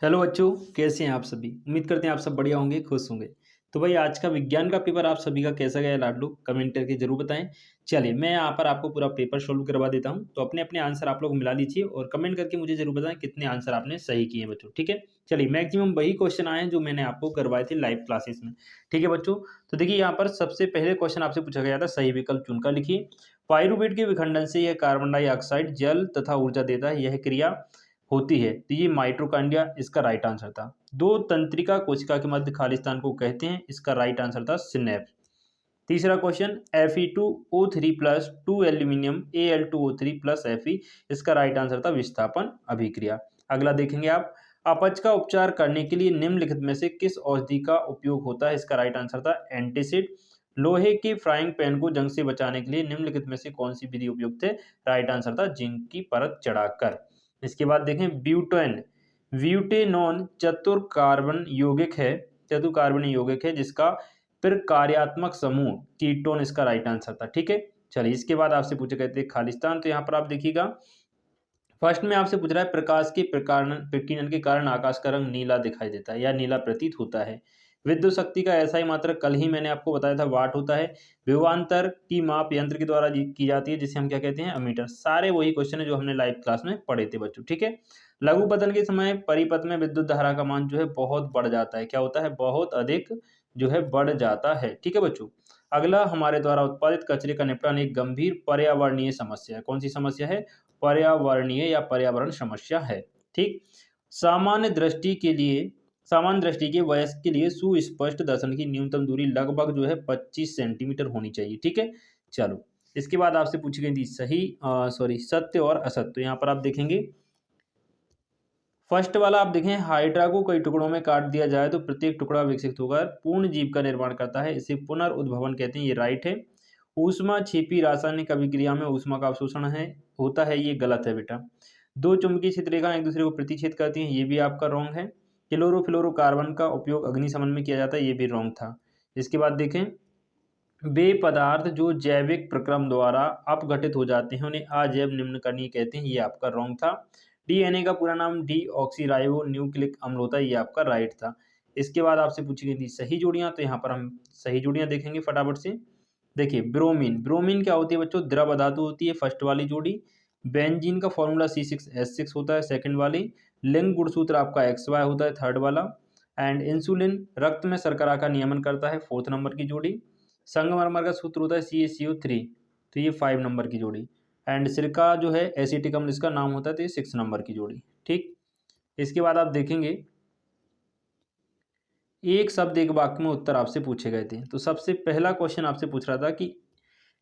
Hello बच्चों, कैसे हैं आप सभी। उम्मीद करते हैं आप सब बढ़िया होंगे, खुश होंगे। तो भाई आज का विज्ञान का पेपर आप सभी का कैसा गया लाडलू, कमेंट करके जरूर बताएं। चलिए मैं यहाँ पर आपको पूरा पेपर सोल्व करवा देता हूँ, तो अपने अपने आंसर आप लोग मिला लीजिए और कमेंट करके मुझे जरूर बताएं कितने आंसर आपने सही किए हैं बच्चों। ठीक है, चलिए मैक्सिमम वही क्वेश्चन आए हैं जो मैंने आपको करवाए थे लाइव क्लासेस में। ठीक है बच्चों, तो देखिए यहाँ पर सबसे पहले क्वेश्चन आपसे पूछा गया था, सही विकल्प चुनकर लिखिए। पायरुवेट के विखंडन से यह कार्बन डाइऑक्साइड जल तथा ऊर्जा देता है, यह क्रिया होती है, तो ये माइटोकॉन्ड्रिया इसका राइट आंसर था। दो तंत्रिका कोशिका के मध्य खाली स्थान को कहते हैं, इसका राइट आंसर था सिनेप्स। तीसरा question Fe2O3 plus 2 aluminium Al2O3 plus Fe, इसका राइट आंसर था विस्थापन अभिक्रिया। अगला देखेंगे आप, अपच का उपचार करने के लिए निम्नलिखित में से किस औषधि का उपयोग होता है, इसका राइट आंसर था एंटीसिड। लोहे के फ्राइंग पैन को जंग से बचाने के लिए निम्नलिखित में से कौन सी विधि उपयुक्त है, राइट आंसर था जिंक की परत चढ़ाकर। इसके बाद देखें ब्यूटेन, ब्यूटेनॉन चतुर्कार्बन यौगिक है जिसका प्रकार्यात्मक समूह कीटोन, इसका राइट आंसर था। ठीक है, चलिए इसके बाद आपसे पूछे गए थे खालिस्तान, तो यहाँ पर आप देखिएगा फर्स्ट में आपसे पूछ रहा है प्रकाश के प्रकीर्णन के कारण आकाश का रंग नीला दिखाई देता है या नीला प्रतीत होता है। विद्युत शक्ति का ऐसा ही मात्रक कल ही मैंने आपको बताया था वाट होता है। विभवांतर की माप यंत्र के द्वारा की जाती है जिसे हम क्या कहते हैं, अमीटर। सारे वही क्वेश्चन है जो हमने लाइव क्लास में पढ़े थे बच्चों। ठीक है, लघु पतन के समय परिपथ में विद्युत धारा का मान जो है बहुत बढ़ जाता है, क्या होता है, बहुत अधिक जो है बढ़ जाता है। ठीक है बच्चों, अगला हमारे द्वारा उत्पादित कचरे का निपटान एक गंभीर पर्यावरणीय समस्या है। कौन सी समस्या है, पर्यावरणीय या पर्यावरण समस्या है। ठीक, सामान्य दृष्टि के वयस्क के लिए सुस्पष्ट दर्शन की न्यूनतम दूरी लगभग जो है 25 सेंटीमीटर होनी चाहिए। ठीक है, चलो इसके बाद आपसे पूछी गई थी सत्य और असत्य। तो यहाँ पर आप देखेंगे फर्स्ट वाला, आप देखें हाइड्रा को कई टुकड़ों में काट दिया जाए तो प्रत्येक टुकड़ा विकसित होकर पूर्ण जीव का निर्माण करता है, इसे पुनर्उद्भवन कहते हैं, ये राइट है। ऊष्मा छिपी रासायनिक अभिक्रिया में ऊष्मा का अवशोषण होता है, ये गलत है बेटा। दो चुंबकीय क्षेत्र रेखाएं एक दूसरे को प्रतिच्छेद करती हैं, ये भी आपका रॉन्ग है। क्लोरोफ्लोरोकार्बन का उपयोग अग्निशमन में किया जाता है, ये भी रॉन्ग था। इसके बाद देखें वे पदार्थ जो जैविक प्रक्रम द्वारा अपघटित हो जाते हैं उन्हें अजैव निम्नकरणीय कहते हैं, ये आपका रॉन्ग था। डीएनए का पूरा नाम डीऑक्सीराइबो न्यूक्लिक अम्ल होता है, ये आपका राइट था। इसके बाद आपसे पूछी गई थी सही जोड़ियां, तो यहाँ पर हम सही जोड़ियां देखेंगे फटाफट से। देखिए ब्रोमीन क्या होती है बच्चों, द्रव धातु होती है फर्स्ट वाली जोड़ी। बेंजीन का फॉर्मूला C6H6 होता है सेकंड वाली। लिंग गुणसूत्र आपका XY होता है थर्ड वाला। एंड इंसुलिन रक्त में शर्करा का नियमन करता है फोर्थ नंबर की जोड़ी। संगमरमर का सूत्र होता है CaCO3, तो ये 5 नंबर की जोड़ी। एंड सिरका जो है एसिटिक अम्ल इसका नाम होता है, तो ये 6 नंबर की जोड़ी। ठीक, इसके बाद आप देखेंगे एक शब्द एक वाक्य में उत्तर आपसे पूछे गए थे। तो सबसे पहला क्वेश्चन आपसे पूछ रहा था कि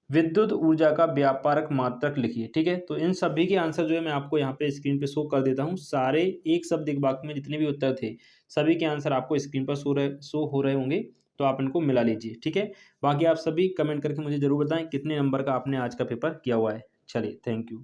विद्युत ऊर्जा का व्यापारक मात्रक लिखिए। ठीक है, तो इन सभी के आंसर जो है मैं आपको यहाँ पे स्क्रीन पे शो कर देता हूँ। सारे एक शब्द एक वाक्य में जितने भी उत्तर थे सभी के आंसर आपको स्क्रीन पर शो हो रहे होंगे, तो आप इनको मिला लीजिए। ठीक है, बाकी आप सभी कमेंट करके मुझे जरूर बताएं कितने नंबर का आपने आज का पेपर किया हुआ है। चलिए, थैंक यू।